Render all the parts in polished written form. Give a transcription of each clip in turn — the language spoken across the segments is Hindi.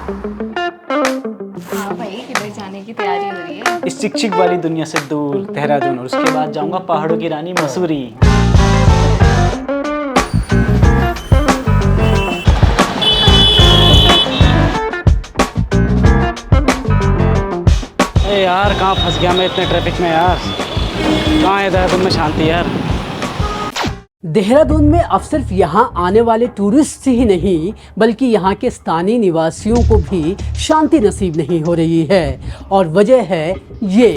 हाँ भाई, किधर जाने की तैयारी हो रही है? इस चिक चिक वाली दुनिया से दूर देहरादून, और उसके बाद जाऊंगा पहाड़ों की रानी मसूरी। अरे यार, कहाँ फंस गया मैं इतने ट्रैफिक में यार। कहाँ है देहरादून में शांति यार। देहरादून में अब सिर्फ यहाँ आने वाले टूरिस्ट ही नहीं बल्कि यहाँ के स्थानीय निवासियों को भी शांति नसीब नहीं हो रही है, और वजह है ये।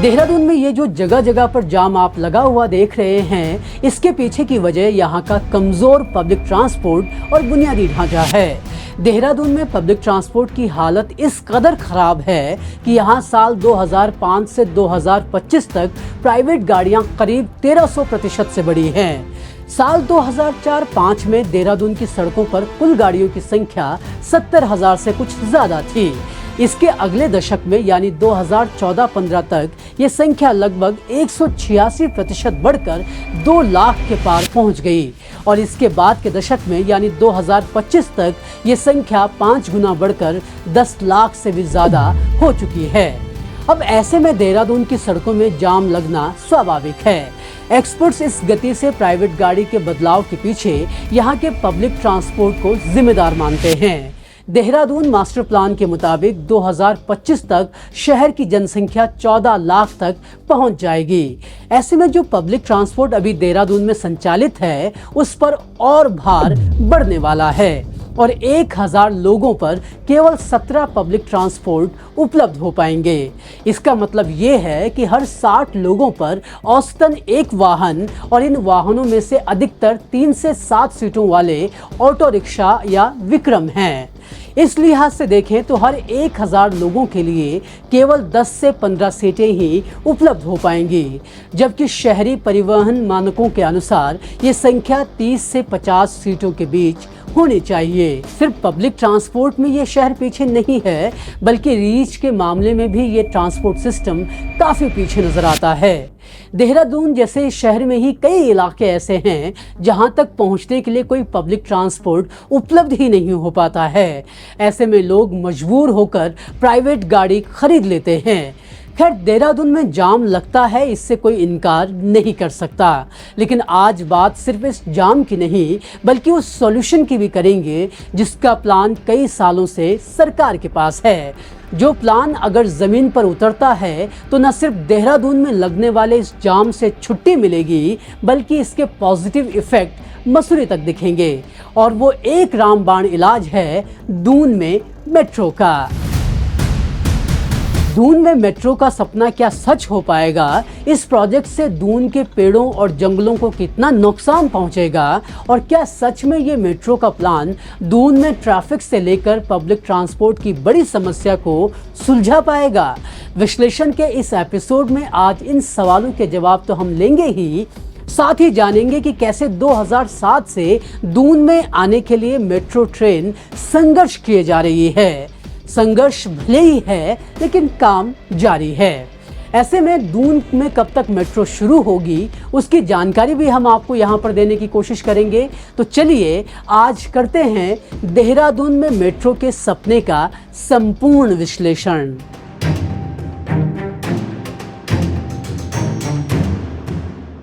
देहरादून में ये जो जगह जगह पर जाम आप लगा हुआ देख रहे हैं, इसके पीछे की वजह यहाँ का कमज़ोर पब्लिक ट्रांसपोर्ट और बुनियादी ढांचा है। देहरादून में पब्लिक ट्रांसपोर्ट की हालत इस कदर ख़राब है कि यहाँ साल 2005 से 2025 तक प्राइवेट गाड़ियाँ करीब 1300% से बढ़ी हैं। साल 2004-05 में देहरादून की सड़कों पर कुल गाड़ियों की संख्या 70,000 से कुछ ज़्यादा थी। इसके अगले दशक में यानी 2014-15 तक ये संख्या लगभग 186% बढ़कर 2 लाख के पार पहुंच गई, और इसके बाद के दशक में यानी 2025 तक ये संख्या 5 गुना बढ़कर 10 लाख से भी ज़्यादा हो चुकी है। अब ऐसे में देहरादून की सड़कों में जाम लगना स्वाभाविक है। एक्सपर्ट्स इस गति से प्राइवेट गाड़ी के बदलाव के पीछे यहाँ के पब्लिक ट्रांसपोर्ट को जिम्मेदार मानते हैं। देहरादून मास्टर प्लान के मुताबिक 2025 तक शहर की जनसंख्या 14 लाख तक पहुंच जाएगी। ऐसे में जो पब्लिक ट्रांसपोर्ट अभी देहरादून में संचालित है उस पर और भार बढ़ने वाला है, और 1000 लोगों पर केवल 17 पब्लिक ट्रांसपोर्ट उपलब्ध हो पाएंगे। इसका मतलब ये है कि हर 60 लोगों पर औसतन एक वाहन, और इन वाहनों में से अधिकतर 3 से 7 सीटों वाले ऑटो रिक्शा या विक्रम हैं। इस लिहाज से देखें तो हर 1000 लोगों के लिए केवल 10 से 15 सीटें ही उपलब्ध हो पाएंगी, जबकि शहरी परिवहन मानकों के अनुसार ये संख्या 30 से 50 सीटों के बीच होनी चाहिए। सिर्फ पब्लिक ट्रांसपोर्ट में ये शहर पीछे नहीं है, बल्कि रीच के मामले में भी ये ट्रांसपोर्ट सिस्टम काफ़ी पीछे नजर आता है। देहरादून जैसे शहर में ही कई इलाके ऐसे हैं जहां तक पहुंचने के लिए कोई पब्लिक ट्रांसपोर्ट उपलब्ध ही नहीं हो पाता है। ऐसे में लोग मजबूर होकर प्राइवेट गाड़ी खरीद लेते हैं। खैर, देहरादून में जाम लगता है, इससे कोई इनकार नहीं कर सकता, लेकिन आज बात सिर्फ इस जाम की नहीं बल्कि उस सॉल्यूशन की भी करेंगे जिसका प्लान कई सालों से सरकार के पास है। जो प्लान अगर ज़मीन पर उतरता है तो न सिर्फ देहरादून में लगने वाले इस जाम से छुट्टी मिलेगी, बल्कि इसके पॉजिटिव इफ़ेक्ट मसूरी तक दिखेंगे, और वो एक रामबाण इलाज है दून में मेट्रो का। दून में मेट्रो का सपना क्या सच हो पाएगा? इस प्रोजेक्ट से दून के पेड़ों और जंगलों को कितना नुकसान पहुंचेगा, और क्या सच में ये मेट्रो का प्लान दून में ट्रैफिक से लेकर पब्लिक ट्रांसपोर्ट की बड़ी समस्या को सुलझा पाएगा? विश्लेषण के इस एपिसोड में आज इन सवालों के जवाब तो हम लेंगे ही, साथ ही जानेंगे कि कैसे 2007 से दून में आने के लिए मेट्रो ट्रेन संघर्ष किए जा रही है। संघर्ष भले ही है, लेकिन काम जारी है। ऐसे में दून में कब तक मेट्रो शुरू होगी उसकी जानकारी भी हम आपको यहाँ पर देने की कोशिश करेंगे। तो चलिए आज करते हैं देहरादून में मेट्रो के सपने का संपूर्ण विश्लेषण।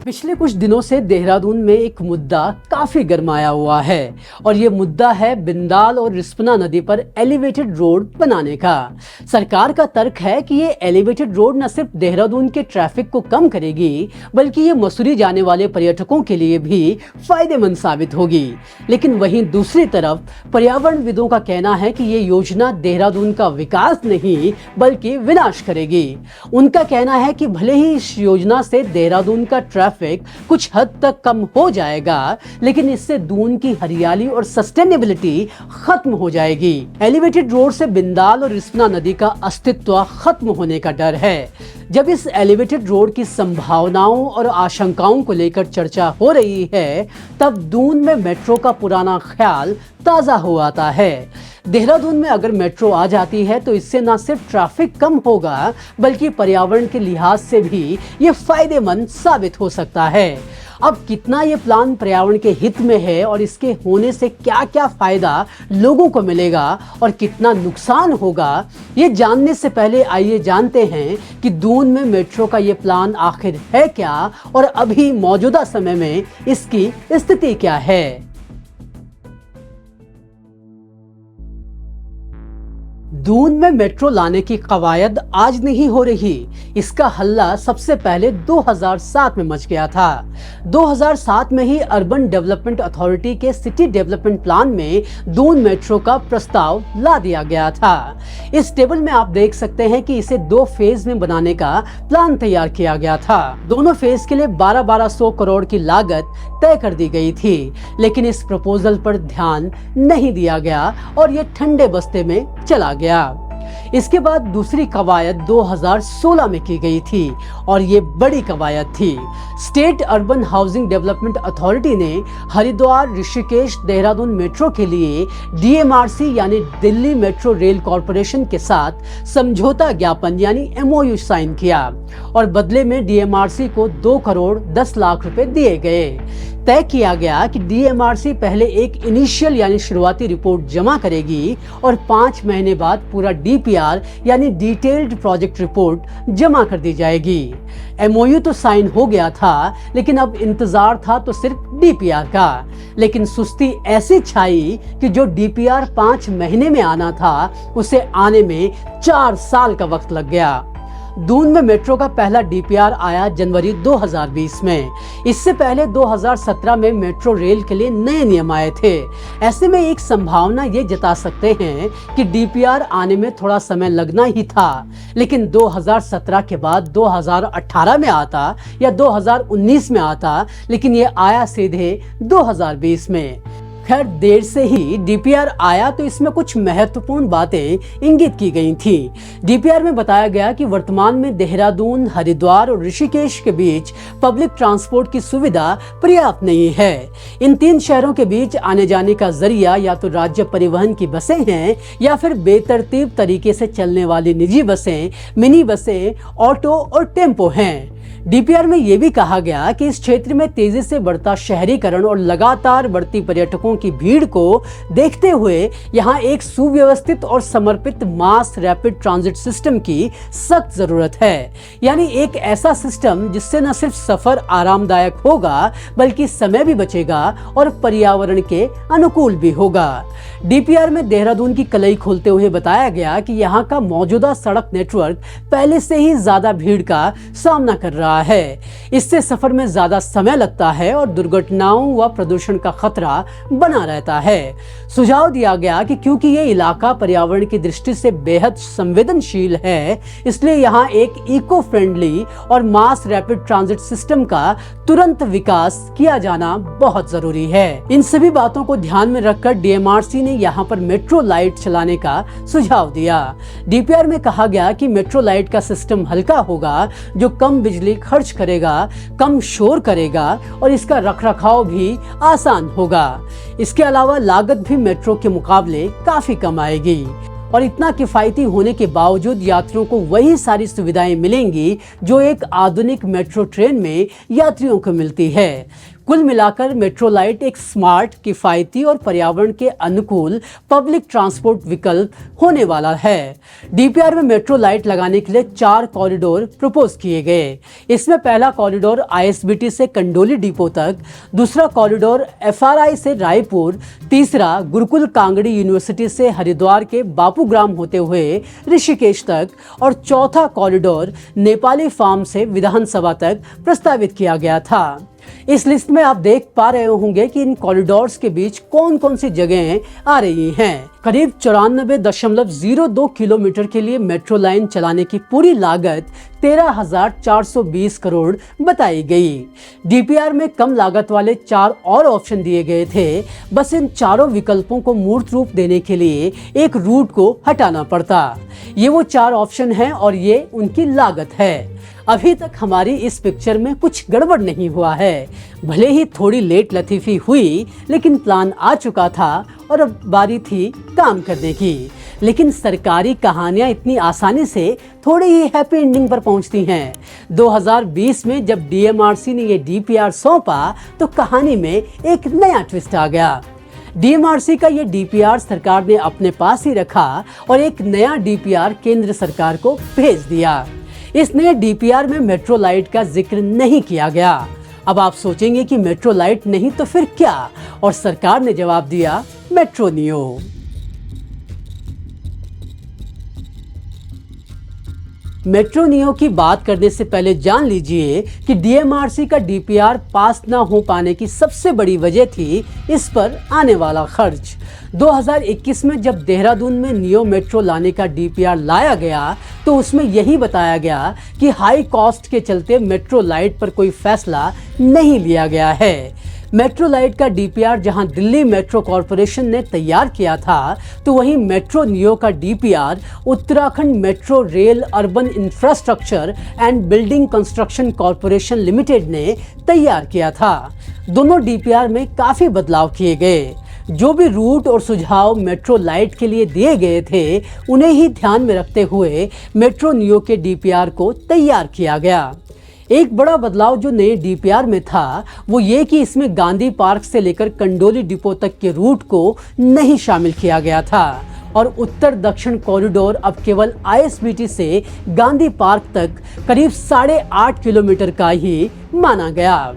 पिछले कुछ दिनों से देहरादून में एक मुद्दा काफी गरमाया हुआ है, और ये मुद्दा है बिंदाल और रिस्पना नदी पर एलिवेटेड रोड बनाने का। सरकार का तर्क है कि ये एलिवेटेड रोड न सिर्फ देहरादून के ट्रैफिक को कम करेगी बल्कि ये मसूरी जाने वाले पर्यटकों के लिए भी फायदेमंद साबित होगी। लेकिन वहीं दूसरी तरफ पर्यावरणविदों का कहना है कि ये योजना देहरादून का विकास नहीं बल्कि विनाश करेगी। उनका कहना है कि भले ही इस योजना से देहरादून का ट्रैफिक कुछ हद तक कम हो जाएगा, लेकिन इससे दून की हरियाली और सस्टेनेबिलिटी खत्म हो जाएगी। एलिवेटेड रोड से बिंदाल और रिस्पना नदी का अस्तित्व खत्म होने का डर है। जब इस एलिवेटेड रोड की संभावनाओं और आशंकाओं को लेकर चर्चा हो रही है, तब दून में मेट्रो का पुराना ख्याल ताज़ा हो आता है। देहरादून में अगर मेट्रो आ जाती है तो इससे न सिर्फ ट्रैफिक कम होगा बल्कि पर्यावरण के लिहाज से भी ये फायदेमंद साबित हो सकता है। अब कितना ये प्लान पर्यावरण के हित में है और इसके होने से क्या क्या फायदा लोगों को मिलेगा और कितना नुकसान होगा, ये जानने से पहले आइए जानते हैं कि दून में मेट्रो का ये प्लान आखिर है क्या और अभी मौजूदा समय में इसकी स्थिति क्या है। दून में मेट्रो लाने की कवायद आज नहीं हो रही, इसका हल्ला सबसे पहले 2007 में मच गया था। 2007 में ही अर्बन डेवलपमेंट अथॉरिटी के सिटी डेवलपमेंट प्लान में दून मेट्रो का प्रस्ताव ला दिया गया था। इस टेबल में आप देख सकते हैं कि इसे 2 फेज में बनाने का प्लान तैयार किया गया था। दोनों फेज के लिए 1200 करोड़ की लागत तय कर दी गई थी, लेकिन इस प्रपोजल पर ध्यान नहीं दिया गया और ये ठंडे बस्ते में चला गया। इसके बाद दूसरी कवायद 2016 में की गई थी और ये बड़ी कवायद थी। State urban housing development authority ने हरिद्वार, ऋषिकेश, देहरादून मेट्रो के लिए DMRC यानी दिल्ली मेट्रो रेल कॉरपोरेशन के साथ समझौता ज्ञापन यानी MOU साइन किया और बदले में DMRC को 2 करोड़ 10 लाख रुपए दिए गए। तय किया गया कि DMRC पहले एक इनिशियल यानी शुरुआती रिपोर्ट जमा करेगी और 5 महीने बाद पूरा DPR यानी डिटेल्ड प्रोजेक्ट रिपोर्ट जमा कर दी जाएगी। MOU तो साइन हो गया था, लेकिन अब इंतजार था तो सिर्फ DPR का। लेकिन सुस्ती ऐसी छाई कि जो DPR 5 महीने में आना था उसे आने में 4 साल का वक्त लग गया। दून में मेट्रो का पहला DPR आया जनवरी 2020 में। इससे पहले 2017 में मेट्रो रेल के लिए नए नियम आए थे। ऐसे में एक संभावना ये जता सकते हैं कि DPR आने में थोड़ा समय लगना ही था, लेकिन 2017 के बाद 2018 में आता या 2019 में आता, लेकिन ये आया सीधे 2020 में। खैर, देर से ही DPR आया तो इसमें कुछ महत्वपूर्ण बातें इंगित की गई थी। DPR में बताया गया कि वर्तमान में देहरादून, हरिद्वार और ऋषिकेश के बीच पब्लिक ट्रांसपोर्ट की सुविधा पर्याप्त नहीं है। इन 3 शहरों के बीच आने जाने का जरिया या तो राज्य परिवहन की बसें हैं या फिर बेतरतीब तरीके से चलने वाली निजी बसें, मिनी बसें, ऑटो और टेम्पो हैं। DPR में यह भी कहा गया कि इस क्षेत्र में तेजी से बढ़ता शहरीकरण और लगातार बढ़ती पर्यटकों की भीड़ को देखते हुए यहां एक सुव्यवस्थित और समर्पित मास रैपिड ट्रांजिट सिस्टम की सख्त जरूरत है। यानी एक ऐसा सिस्टम जिससे न सिर्फ सफर आरामदायक होगा बल्कि समय भी बचेगा और पर्यावरण के अनुकूल भी होगा। DPR में देहरादून की कलई खोलते हुए बताया गया कि यहाँ का मौजूदा सड़क नेटवर्क पहले से ही ज्यादा भीड़ का सामना कर रहा है। इससे सफर में ज्यादा समय लगता है और दुर्घटनाओं व प्रदूषण का खतरा बना रहता है। सुझाव दिया गया कि क्योंकि ये इलाका पर्यावरण की दृष्टि से बेहद संवेदनशील है, इसलिए यहाँ एक इको फ्रेंडली और मास रैपिड ट्रांजिट सिस्टम का तुरंत विकास किया जाना बहुत जरूरी है। इन सभी बातों को ध्यान में रखकर DMRC ने यहाँ पर मेट्रो लाइट चलाने का सुझाव दिया। DPR में कहा गया कि मेट्रो लाइट का सिस्टम हल्का होगा, जो कम बिजली खर्च करेगा, कम शोर करेगा और इसका रखरखाव भी आसान होगा। इसके अलावा लागत भी मेट्रो के मुकाबले काफी कम आएगी और इतना किफायती होने के बावजूद यात्रियों को वही सारी सुविधाएं मिलेंगी जो एक आधुनिक मेट्रो ट्रेन में यात्रियों को मिलती है। कुल मिलाकर मेट्रो लाइट एक स्मार्ट, किफायती और पर्यावरण के अनुकूल पब्लिक ट्रांसपोर्ट विकल्प होने वाला है। DPR में मेट्रो लाइट लगाने के लिए 4 कॉरिडोर प्रपोज किए गए। इसमें पहला कॉरिडोर ISBT से कंडोली डिपो तक, दूसरा कॉरिडोर FRI से रायपुर, तीसरा गुरुकुल कांगड़ी यूनिवर्सिटी से हरिद्वार के बापूग्राम होते हुए ऋषिकेश तक और चौथा कॉरिडोर नेपाली फार्म से विधानसभा तक प्रस्तावित किया गया था। इस लिस्ट में आप देख पा रहे होंगे कि इन कॉरिडोर्स के बीच कौन कौन सी जगहें आ रही हैं। करीब 94.02 किलोमीटर के लिए मेट्रो लाइन चलाने की पूरी लागत 13,420 करोड़ बताई गई। DPR में कम लागत वाले 4 और ऑप्शन दिए गए थे। बस इन चारों विकल्पों को मूर्त रूप देने के लिए एक रूट को हटाना पड़ता। ये वो 4 ऑप्शन हैं और ये उनकी लागत है। अभी तक हमारी इस पिक्चर में कुछ गड़बड़ नहीं हुआ है। भले ही थोड़ी लेट लतीफ़ी हुई, लेकिन प्लान आ चुका था और अब बारी थी काम करने की। लेकिन सरकारी कहानियां इतनी आसानी से थोड़ी ही हैप्पी एंडिंग पर पहुंचती हैं। 2020 में जब डीएमआरसी ने ये डीपीआर सौंपा तो कहानी में एक नया ट्विस्ट आ गया। डीएमआरसी का ये डीपीआर सरकार ने अपने पास ही रखा और एक नया डीपीआर केंद्र सरकार को भेज दिया। इस नए डीपीआर में मेट्रो लाइट का जिक्र नहीं किया गया। अब आप सोचेंगे कि मेट्रो लाइट नहीं तो फिर क्या, और सरकार ने जवाब दिया मेट्रो नियो। मेट्रो नियो की बात करने से पहले जान लीजिए कि डीएमआरसी का डीपीआर पास ना हो पाने की सबसे बड़ी वजह थी इस पर आने वाला खर्च। 2021 में जब देहरादून में नियो मेट्रो लाने का डीपीआर लाया गया तो उसमें यही बताया गया कि हाई कॉस्ट के चलते मेट्रो लाइट पर कोई फैसला नहीं लिया गया है। मेट्रो लाइट का डीपीआर जहां दिल्ली मेट्रो कॉरपोरेशन ने तैयार किया था, तो वहीं मेट्रो नियो का DPR Uttarakhand metro rail urban infrastructure and building construction corporation limited ने तैयार किया था। दोनों डीपीआर में काफ़ी बदलाव किए गए। जो भी रूट और सुझाव मेट्रो लाइट के लिए दिए गए थे, उन्हें ही ध्यान में रखते हुए मेट्रो नियो के डीपीआर को तैयार किया गया। एक बड़ा बदलाव जो नए डीपीआर में था वो ये कि इसमें गांधी पार्क से लेकर कंडोली डिपो तक के रूट को नहीं शामिल किया गया था और उत्तर दक्षिण कॉरिडोर अब केवल आईएसबीटी से गांधी पार्क तक करीब 8.5 किलोमीटर का ही माना गया।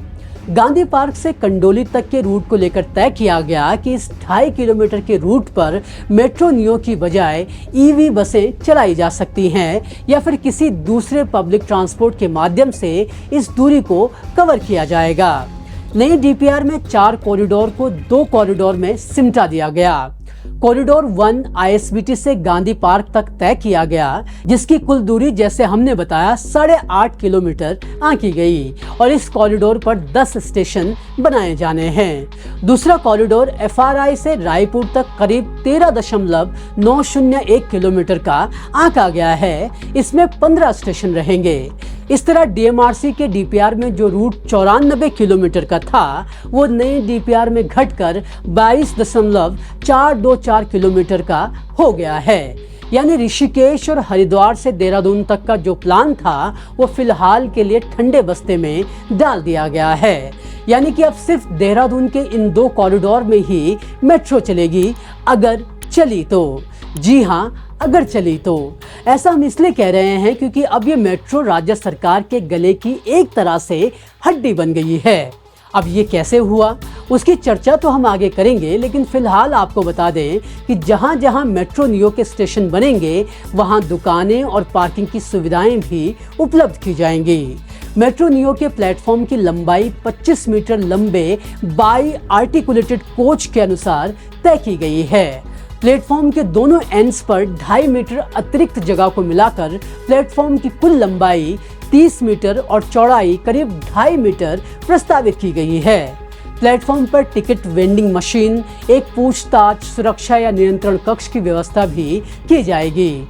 गांधी पार्क से कंडोली तक के रूट को लेकर तय किया गया कि इस 2.5 किलोमीटर के रूट पर मेट्रो नियो की बजाय ईवी बसें चलाई जा सकती हैं या फिर किसी दूसरे पब्लिक ट्रांसपोर्ट के माध्यम से इस दूरी को कवर किया जाएगा। नए डीपीआर में 4 कॉरिडोर को 2 कॉरिडोर में सिमटा दिया गया। कॉरिडोर 1 आईएसबीटी से गांधी पार्क तक तय किया गया, जिसकी कुल दूरी जैसे हमने बताया 8.5 किलोमीटर आंकी गई और इस कॉरिडोर पर 10 स्टेशन बनाए जाने हैं। दूसरा कॉरिडोर एफआरआई से रायपुर तक करीब 13.901 किलोमीटर का आंका गया है। इसमें 15 स्टेशन रहेंगे। इस तरह डीएमआरसी के डीपीआर में जो रूट 94 किलोमीटर का था, वो नए डीपीआर में घटकर 22.424 किलोमीटर का हो गया है। यानी ऋषिकेश और हरिद्वार से देहरादून तक का जो प्लान था वो फिलहाल के लिए ठंडे बस्ते में डाल दिया गया है। यानी कि अब सिर्फ देहरादून के इन 2 कॉरिडोर में ही मेट्रो चलेगी, अगर चली तो। जी हाँ, अगर चली तो। ऐसा हम इसलिए कह रहे हैं क्योंकि अब ये मेट्रो राज्य सरकार के गले की एक तरह से हड्डी बन गई है। अब ये कैसे हुआ उसकी चर्चा तो हम आगे करेंगे, लेकिन फिलहाल आपको बता दें कि जहाँ जहाँ मेट्रो नियो के स्टेशन बनेंगे वहाँ दुकानें और पार्किंग की सुविधाएं भी उपलब्ध की जाएंगी। मेट्रो नियो के प्लेटफॉर्म की लंबाई 25 मीटर लंबे बाई आर्टिकुलेटेड कोच के अनुसार तय की गई है। प्लेटफॉर्म के दोनों एंड्स पर 2.5 मीटर अतिरिक्त जगह को मिलाकर प्लेटफॉर्म की कुल लंबाई 30 मीटर और चौड़ाई करीब 2.5 मीटर प्रस्तावित की गई है। प्लेटफॉर्म पर टिकट वेंडिंग मशीन, एक पूछताछ, सुरक्षा या नियंत्रण कक्ष की व्यवस्था भी की जाएगी।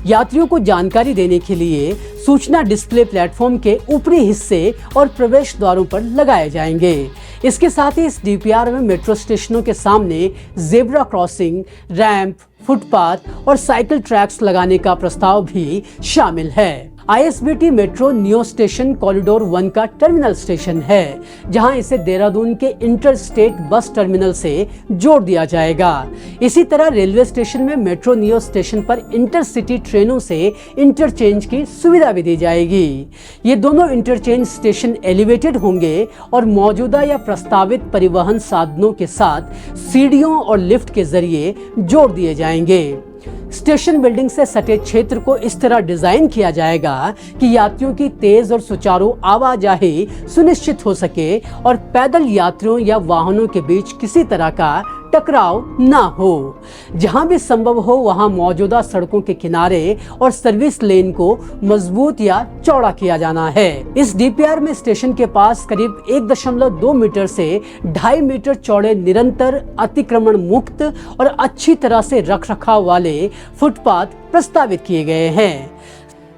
यात्रियों को जानकारी देने के लिए सूचना डिस्प्ले प्लेटफॉर्म के ऊपरी हिस्से और प्रवेश द्वारों पर लगाए जाएंगे। इसके साथ ही इस डीपीआर में मेट्रो स्टेशनों के सामने जेब्रा क्रॉसिंग, रैंप, फुटपाथ और साइकिल ट्रैक्स लगाने का प्रस्ताव भी शामिल है। ISBT metro neo station corridor 1 का टर्मिनल स्टेशन है, जहां इसे देहरादून के इंटर स्टेट बस टर्मिनल से जोड़ दिया जाएगा। इसी तरह रेलवे स्टेशन में मेट्रो नियो स्टेशन पर इंटरसिटी ट्रेनों से इंटरचेंज की सुविधा भी दी जाएगी। ये दोनों इंटरचेंज स्टेशन एलिवेटेड होंगे और मौजूदा या प्रस्तावित परिवहन साधनों के साथ सीढ़ियों और लिफ्ट के जरिए जोड़ दिए जाएंगे। स्टेशन बिल्डिंग से सटे क्षेत्र को इस तरह डिजाइन किया जाएगा कि यात्रियों की तेज और सुचारू आवाजाही सुनिश्चित हो सके और पैदल यात्रियों या वाहनों के बीच किसी तरह का टकराव ना हो। जहां भी संभव हो वहां मौजूदा सड़कों के किनारे और सर्विस लेन को मजबूत या चौड़ा किया जाना है। इस डीपीआर में स्टेशन के पास करीब 1.2 मीटर से 2.5 मीटर चौड़े निरंतर अतिक्रमण मुक्त और अच्छी तरह से रखरखाव वाले फुटपाथ प्रस्तावित किए गए हैं।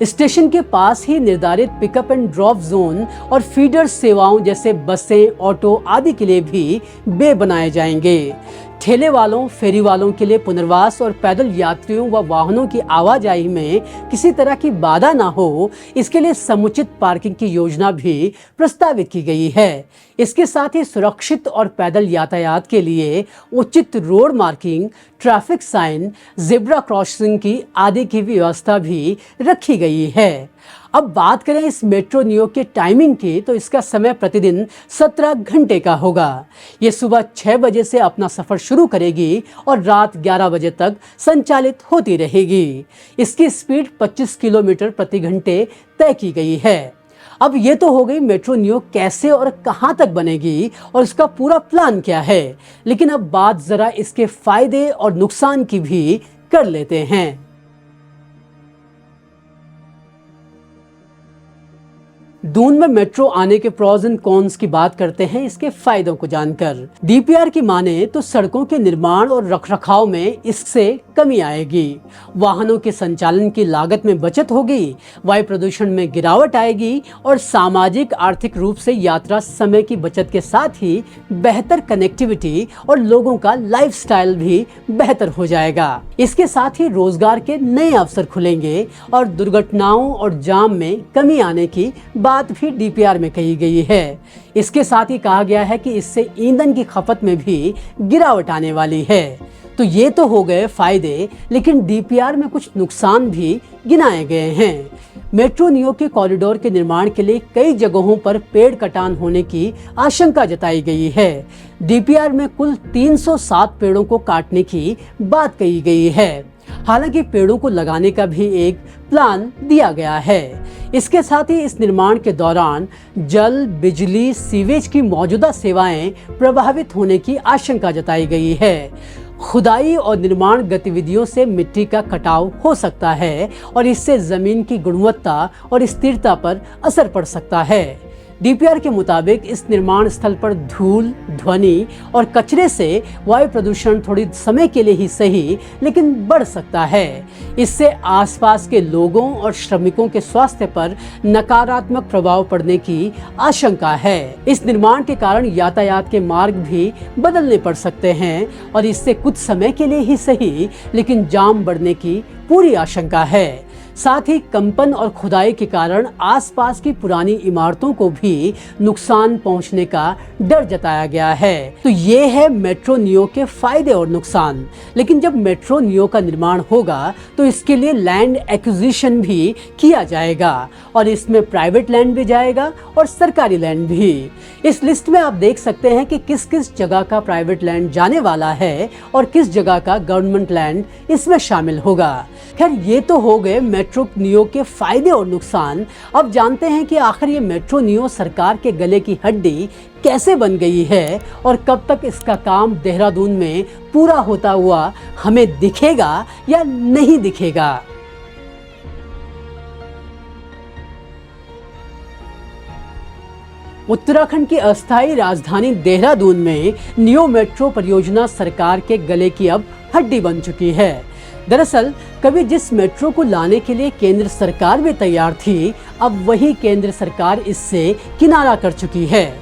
स्टेशन के पास ही निर्धारित पिकअप एंड ड्रॉप जोन और फीडर सेवाओं जैसे बसें, ऑटो आदि के लिए भी बे बनाए जाएंगे। ठेले वालों, फेरी वालों के लिए पुनर्वास और पैदल यात्रियों व वाहनों की आवाजाही में किसी तरह की बाधा ना हो, इसके लिए समुचित पार्किंग की योजना भी प्रस्तावित की गई है। इसके साथ ही सुरक्षित और पैदल यातायात के लिए उचित road marking, traffic sign, zebra crossing की आदि की व्यवस्था भी रखी गई है। अब बात करें इस मेट्रो नियो के टाइमिंग की, तो इसका समय प्रतिदिन 17 घंटे का होगा। ये सुबह 6 बजे से अपना सफर शुरू करेगी और रात 11 बजे तक संचालित होती रहेगी। इसकी स्पीड 25 किलोमीटर प्रति घंटे तय की गई है। अब ये तो हो गई मेट्रो नियो कैसे और कहां तक बनेगी और इसका पूरा प्लान क्या है, लेकिन अब बात जरा इसके फायदे और नुकसान की भी कर लेते हैं। दून में मेट्रो आने के प्रोज एंड कॉन्स की बात करते हैं इसके फायदों को जानकर। डीपीआर की माने तो सड़कों के निर्माण और रखरखाव में इससे कमी आएगी, वाहनों के संचालन की लागत में बचत होगी, वायु प्रदूषण में गिरावट आएगी और सामाजिक आर्थिक रूप से यात्रा समय की बचत के साथ ही बेहतर कनेक्टिविटी और लोगों का लाइफस्टाइल भी बेहतर हो जाएगा। इसके साथ ही रोजगार के नए अवसर खुलेंगे और दुर्घटनाओं और जाम में कमी आने की बात भी डीपीआर में कही गई है। इसके साथ ही कहा गया है कि इससे ईंधन की खपत में भी गिरावट आने वाली है। तो ये तो हो गए फायदे, लेकिन डीपीआर में कुछ नुकसान भी गिनाए गए हैं। मेट्रो नियो के कॉरिडोर के निर्माण के लिए कई जगहों पर पेड़ कटान होने की आशंका जताई गई है। डीपीआर में कुल 307 पेड़ों को काटने की बात कही गई है। हालांकि पेड़ों को लगाने का भी एक प्लान दिया गया है। इसके साथ ही इस निर्माण के दौरान जल, बिजली, सीवेज की मौजूदा सेवाएं प्रभावित होने की आशंका जताई गई है। खुदाई और निर्माण गतिविधियों से मिट्टी का कटाव हो सकता है और इससे जमीन की गुणवत्ता और स्थिरता पर असर पड़ सकता है। डीपीआर के मुताबिक इस निर्माण स्थल पर धूल, ध्वनि और कचरे से वायु प्रदूषण थोड़ी समय के लिए ही सही, लेकिन बढ़ सकता है। इससे आसपास के लोगों और श्रमिकों के स्वास्थ्य पर नकारात्मक प्रभाव पड़ने की आशंका है। इस निर्माण के कारण यातायात के मार्ग भी बदलने पड़ सकते हैं और इससे कुछ समय के लिए ही सही, लेकिन जाम बढ़ने की पूरी आशंका है। साथ ही कंपन और खुदाई के कारण आसपास की पुरानी इमारतों को भी नुकसान पहुंचने का डर जताया गया है। तो ये है मेट्रो नियो के फायदे और नुकसान। लेकिन जब मेट्रो नियो का निर्माण होगा तो इसके लिए लैंड एक्विजिशन भी किया जाएगा और इसमें प्राइवेट लैंड भी जाएगा और सरकारी लैंड भी। इस लिस्ट में आप देख सकते हैं कि किस किस जगह का प्राइवेट लैंड जाने वाला है और किस जगह का गवर्नमेंट लैंड इसमें शामिल होगा। खैर, ये तो हो गए मेट्रो नियो के फायदे और नुकसान। अब जानते हैं कि आखिर ये मेट्रो नियो सरकार के गले की हड्डी कैसे बन गई है और कब तक इसका काम देहरादून में पूरा होता हुआ हमें दिखेगा या नहीं दिखेगा। उत्तराखंड की अस्थायी राजधानी देहरादून में नियो मेट्रो परियोजना सरकार के गले की अब हड्डी बन चुकी है। दरअसल कभी जिस मेट्रो को लाने के लिए केंद्र सरकार भी तैयार थी, अब वही केंद्र सरकार इससे किनारा कर चुकी है।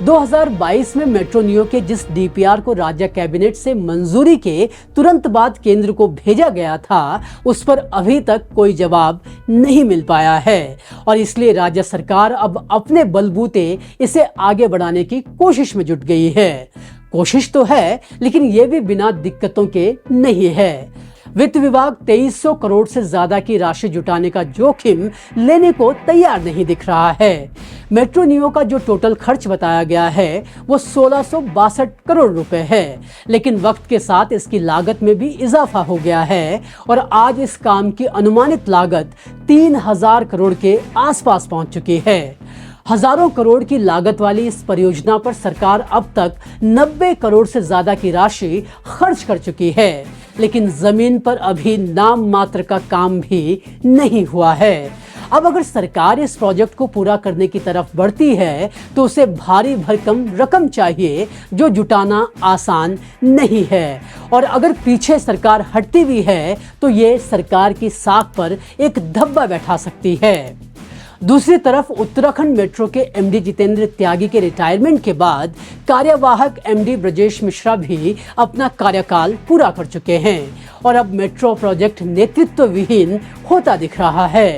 2022 में मेट्रो नियो के जिस डीपीआर को राज्य कैबिनेट से मंजूरी के तुरंत बाद केंद्र को भेजा गया था, उस पर अभी तक कोई जवाब नहीं मिल पाया है और इसलिए राज्य सरकार अब अपने बलबूते इसे आगे बढ़ाने की कोशिश में जुट गई है। कोशिश तो है, लेकिन ये भी बिना दिक्कतों के नहीं है। वित्त विभाग 2300 करोड़ से ज्यादा की राशि जुटाने का जोखिम लेने को तैयार नहीं दिख रहा है। मेट्रो नियो का जो टोटल खर्च बताया गया है वो 1662 करोड़ रुपए है, लेकिन वक्त के साथ इसकी लागत में भी इजाफा हो गया है और आज इस काम की अनुमानित लागत 3000 करोड़ के आसपास पहुंच चुकी है। हजारों करोड़ की लागत वाली इस परियोजना पर सरकार अब तक 90 करोड़ से ज्यादा की राशि खर्च कर चुकी है, लेकिन जमीन पर अभी नाम मात्र का काम भी नहीं हुआ है। अब अगर सरकार इस प्रोजेक्ट को पूरा करने की तरफ बढ़ती है तो उसे भारी भरकम रकम चाहिए जो जुटाना आसान नहीं है, और अगर पीछे सरकार हटती भी है तो ये सरकार की साख पर एक धब्बा बैठा सकती है। दूसरी तरफ उत्तराखंड मेट्रो के एमडी जितेंद्र त्यागी के रिटायरमेंट के बाद कार्यवाहक एमडी ब्रजेश मिश्रा भी अपना कार्यकाल पूरा कर चुके हैं और अब मेट्रो प्रोजेक्ट नेतृत्व विहीन होता दिख रहा है।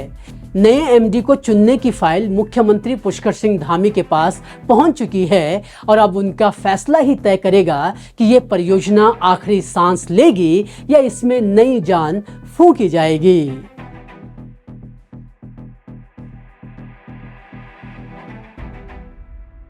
नए एमडी को चुनने की फाइल मुख्यमंत्री पुष्कर सिंह धामी के पास पहुंच चुकी है और अब उनका फैसला ही तय करेगा कि ये परियोजना आखिरी सांस लेगी या इसमें नई जान फूंकी जाएगी।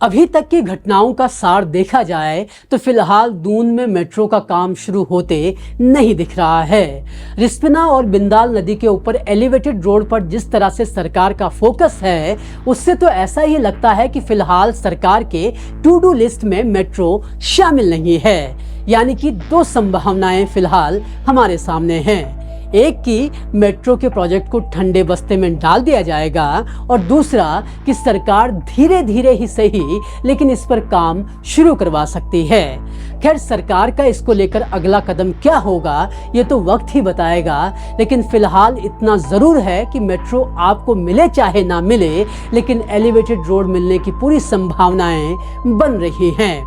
अभी तक की घटनाओं का सार देखा जाए तो फिलहाल दून में मेट्रो का काम शुरू होते नहीं दिख रहा है। रिस्पना और बिंदाल नदी के ऊपर एलिवेटेड रोड पर जिस तरह से सरकार का फोकस है उससे तो ऐसा ही लगता है कि फिलहाल सरकार के टू डू लिस्ट में मेट्रो शामिल नहीं है। यानी कि दो संभावनाएं फिलहाल हमारे सामने हैं। एक कि मेट्रो के प्रोजेक्ट को ठंडे बस्ते में डाल दिया जाएगा और दूसरा कि सरकार धीरे धीरे ही सही लेकिन इस पर काम शुरू करवा सकती है। खैर, सरकार का इसको लेकर अगला कदम क्या होगा ये तो वक्त ही बताएगा, लेकिन फिलहाल इतना जरूर है कि मेट्रो आपको मिले चाहे ना मिले, लेकिन एलिवेटेड रोड मिलने की पूरी संभावनाएं बन रही हैं।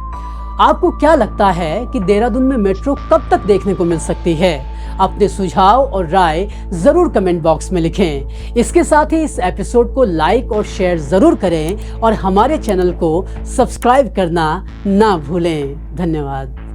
आपको क्या लगता है कि देहरादून में मेट्रो कब तक देखने को मिल सकती है? अपने सुझाव और राय जरूर कमेंट बॉक्स में लिखें। इसके साथ ही इस एपिसोड को लाइक और शेयर जरूर करें और हमारे चैनल को सब्सक्राइब करना ना भूलें। धन्यवाद।